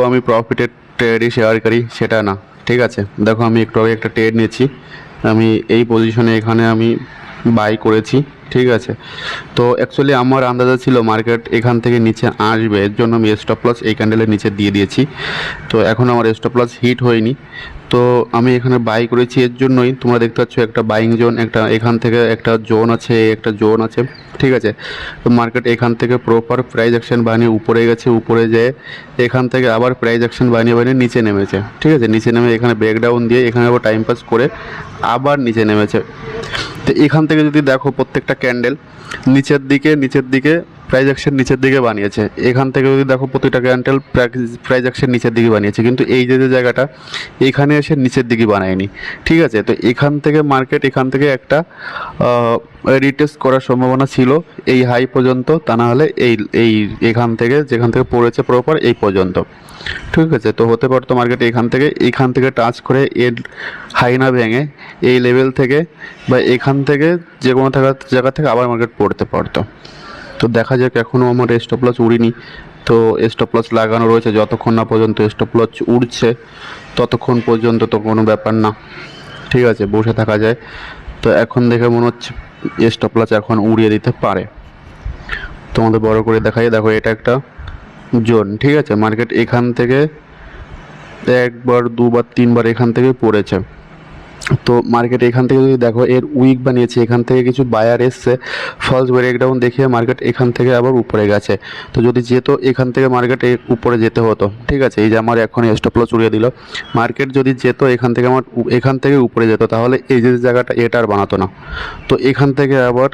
আমি প্রফিটের ট্রেডই শেয়ার করি সেটা না, ঠিক আছে। দেখো আমি একটু আগে একটা ট্রেড নিয়েছি, আমি এই পজিশনে এখানে আমি বাই করেছি, ঠিক আছে। তো অ্যাকচুয়ালি আমার আন্দাজা ছিল মার্কেট এখান থেকে নিচে আসবে, এর জন্য আমি স্টপ লস এই ক্যান্ডেলের নিচে দিয়ে দিয়েছি। তো এখন আমার স্টপ লস হিট হয়নি, তো আমি এখানে বাই করেছি। এর জন্যই তোমরা দেখতে পাচ্ছ একটা বাইং জোন, একটা এখান থেকে একটা জোন আছে, একটা জোন আছে, ঠিক আছে। তো মার্কেট এখান থেকে প্রপার প্রাইস অ্যাকশন বানিয়ে উপরে গেছে, উপরে যেয়ে এখান থেকে আবার প্রাইস অ্যাকশন বানিয়ে বানিয়ে নিচে নেমেছে, ঠিক আছে। নিচে নেমে এখানে ব্রেকডাউন দিয়ে এখানে আবার টাইম পাস করে আবার নিচে নেমেছে। তো এখান থেকে যদি দেখো প্রত্যেকটা ক্যান্ডেল নিচের দিকে প্রাইস অ্যাকশন নিচের দিকে বানিয়েছে। এখান থেকে যদি দেখো প্রতিটা ক্যান্ডেল প্রাইস অ্যাকশন নিচের দিকে বানিয়েছে, কিন্তু এই যে জায়গাটা এখানে এসে নিচের দিকে বানায়নি, ঠিক আছে। তো এখান থেকে মার্কেট এখান থেকে একটা রিটেস্ট করার সম্ভাবনা ছিল এই হাই পর্যন্ত, তা না হলে এই এখান থেকে যেখান থেকে পড়েছে প্রপার এই পর্যন্ত, ঠিক আছে। তো হতে পারতো মার্কেট এখান থেকে টাচ করে এর হাই না ভেঙে এই লেভেল থেকে বা এখান থেকে যে কোনো জায়গা থেকে আবার মার্কেট পড়তে পারতো। তো দেখা যাক, এখনও আমার স্টপ লস উড়িনি, তো স্টপ লস লাগানো রয়েছে। যতক্ষণ না পর্যন্ত স্টপ লস উড়ছে ততক্ষণ পর্যন্ত তো কোনো ব্যাপার না, ঠিক আছে, বসে থাকা যায়। তো এখন দেখে মনে হচ্ছে স্টপ লস এখন উড়িয়ে দিতে পারে। তোমাদের বড় করে দেখাই, দেখো এটা একটা জোন, ঠিক আছে। মার্কেট এখান থেকে একবার দুবার তিনবার এখান থেকে পড়েছে। তো মার্কেট এখান থেকে যদি দেখো এর উইক বানিয়েছে, এখান থেকে কিছু বায়ার এসছে, ফলস ব্রেকডাউন দেখিয়ে মার্কেট এখান থেকে আবার উপরে গেছে। তো যদি যেত এখান থেকে মার্কেট উপরে যেতে হতো, ঠিক আছে। এই যে আমার এখন স্টপ লস উড়িয়ে দিল, মার্কেট যদি যেত এখান থেকে আমার এখান থেকে উপরে যেত, তাহলে এই যে জায়গাটা এটা আর বানাতো না। তো এখান থেকে আবার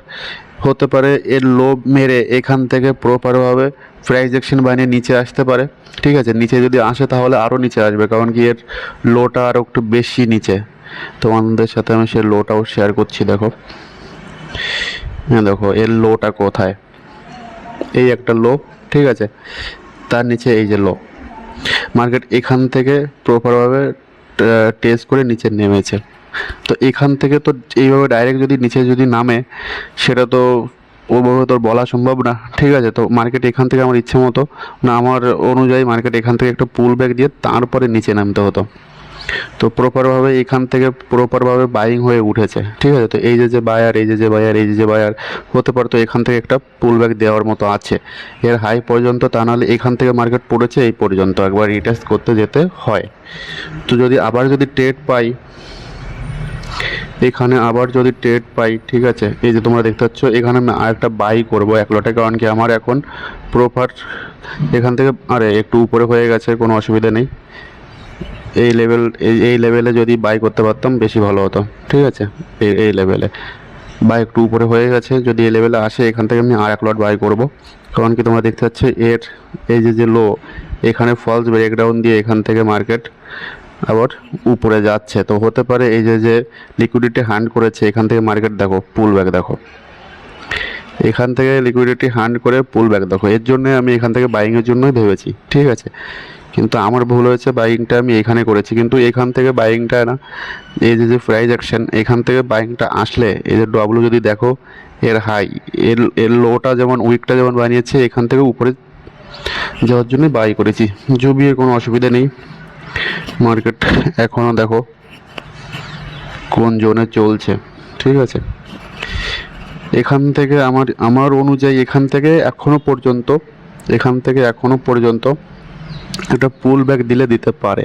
হতে পারে এর লোভ মেরে এখান থেকে প্রপারভাবে প্রাইস অ্যাকশন বানিয়ে নিচে আসতে পারে, ঠিক আছে। নিচে যদি আসে তাহলে আরও নিচে আসবে, কারণ কি এর লোটা আরও একটু বেশি নিচে। তোমাদের সাথে আমি সেই লোটাও শেয়ার করছি, দেখো। হ্যাঁ দেখো এর লোটা কোথায়, এই একটা লো, ঠিক আছে, তার নিচে এই যে লো। মার্কেট এখান থেকে প্রপারভাবে টেস্ট করে নিচে নেমেছে। তো এখান থেকে তো এইভাবে ডাইরেক্ট যদি নিচে যদি নামে সেটা তো ওভাবে তো বলা সম্ভব না, ঠিক আছে। তো মার্কেট এখান থেকে আমার ইচ্ছে মতো না, আমার অনুযায়ী মার্কেট এখান থেকে একটা পুল ব্যাক দিয়ে তারপরে নিচে নামতে হতো। তো প্রপারভাবে এখান থেকে প্রপারভাবে বাইং হয়ে উঠেছে, ঠিক আছে। তো এই যে বায়ার, এই যে বায়ার, এই যে বায়ার, হতে পারতো এখান থেকে একটা পুল ব্যাক দেওয়ার মতো আছে এর হাই পর্যন্ত, তা নাহলে এখান থেকে মার্কেট পড়েছে এই পর্যন্ত একবার রিটেস্ট করতে যেতে হয়। তো যদি আবার যদি ট্রেড পাই এখানে, আবার যদি ট্রেড পাই, ঠিক আছে, এই যে তোমরা দেখতে পাচ্ছ এখানে আমি আরেকটা বাই করবো এক লটে, কারণ কি আমার এখন প্রপার এখান থেকে আরে একটু উপরে হয়ে গেছে, কোনো অসুবিধা নেই। এই লেভেলে যদি বাই করতে পারতাম বেশি ভালো হতো, ঠিক আছে। এই লেভেলে বাই একটু উপরে হয়ে গেছে, যদি এই লেভেলে আসে এখান থেকে আমি আর এক লট বাই করব, কারণ কি তোমরা দেখতে পাচ্ছ এর এই যে লো, এখানে ফলস ব্রেকডাউন দিয়ে এখান থেকে মার্কেট আবার উপরে যাচ্ছে। তো হতে পারে এই যে লিকুইডিটি হান্ড করেছে এখান থেকে মার্কেট, দেখো পুল ব্যাক, দেখো এখান থেকে লিকুইডিটি হান্ড করে পুল ব্যাক, দেখো এর জন্য আমি এখান থেকে বাইংয়ের জন্যই ভেবেছি, ঠিক আছে। কিন্তু আমার ভুল হয়েছে, বাইংটা আমি এখানে করেছি, কিন্তু এখান থেকে বাইংটা না, এই যে প্রাইস অ্যাকশন এখান থেকে বাইংটা আসলে এই যে ডব্লু যদি দেখো এর হাই, এর লোটা যেমন উইকটা যেমন বানিয়েছে এখান থেকে উপরে যাওয়ার জন্য বাই করেছি, জুবিয়ে কোনো অসুবিধা নেই। মার্কেট এখনও দেখো কোন জোনে চলছে, ঠিক আছে। এখান থেকে আমার অনুযায়ী এখান থেকে এখনো পর্যন্ত একটা পুল ব্যাক দিতে পারে,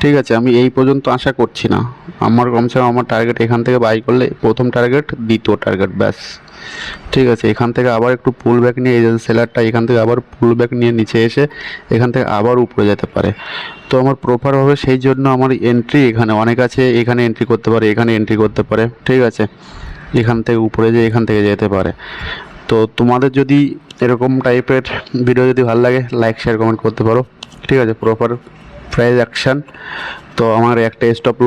ঠিক আছে। আমি এই পর্যন্ত আশা করছি না, আমার কমসে কম আমার টার্গেট এখান থেকে বাই করলে প্রথম টার্গেট, দ্বিতীয় টার্গেট, ব্যাস, ঠিক আছে। এখান থেকে আবার একটু পুল ব্যাক নিয়ে এই যে সেলারটা এখান থেকে আবার পুল ব্যাক নিয়ে নিচে এসে এখান থেকে আবার উপরে যেতে পারে। তো আমার প্রপারভাবে সেই জন্য আমার এন্ট্রি এখানে অনেক আছে, এখানে এন্ট্রি করতে পারে, এখানে এন্ট্রি করতে পারে, ঠিক আছে। এখান থেকে উপরে এখান থেকে যেতে পারে। তো তোমাদের যদি এরকম টাইপের ভিডিও যদি ভালো লাগে লাইক শেয়ার কমেন্ট করতে পারো, ঠিক আছে। প্রপার প্রাইস অ্যাকশান, তো আমার একটা স্টপ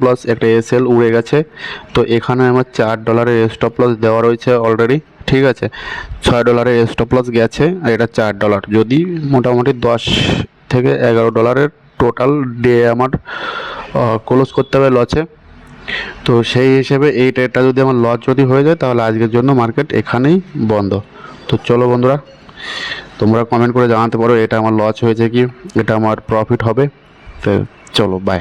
লস একটা এসএল উড়ে গেছে। তো এখানে আমার $4 স্টপ লস দেওয়া রয়েছে অলরেডি, ঠিক আছে। $6 স্টপ লস গেছে আর এটা $4, যদি মোটামুটি $10 থেকে $11 টোটাল ডে আমার ক্লোজ করতে হবে লসে। তো সেই হিসেবে এই ট্রেডটা যদি আমার লস যদি হয়ে যায় তাহলে আজকের জন্য মার্কেট এখানেই বন্ধ। তো চলো বন্ধুরা, তোমরা কমেন্ট করে জানাতে পারো এটা আমার লস হয়েছে কি এটা আমার প্রফিট হবে। তো চলো বাই।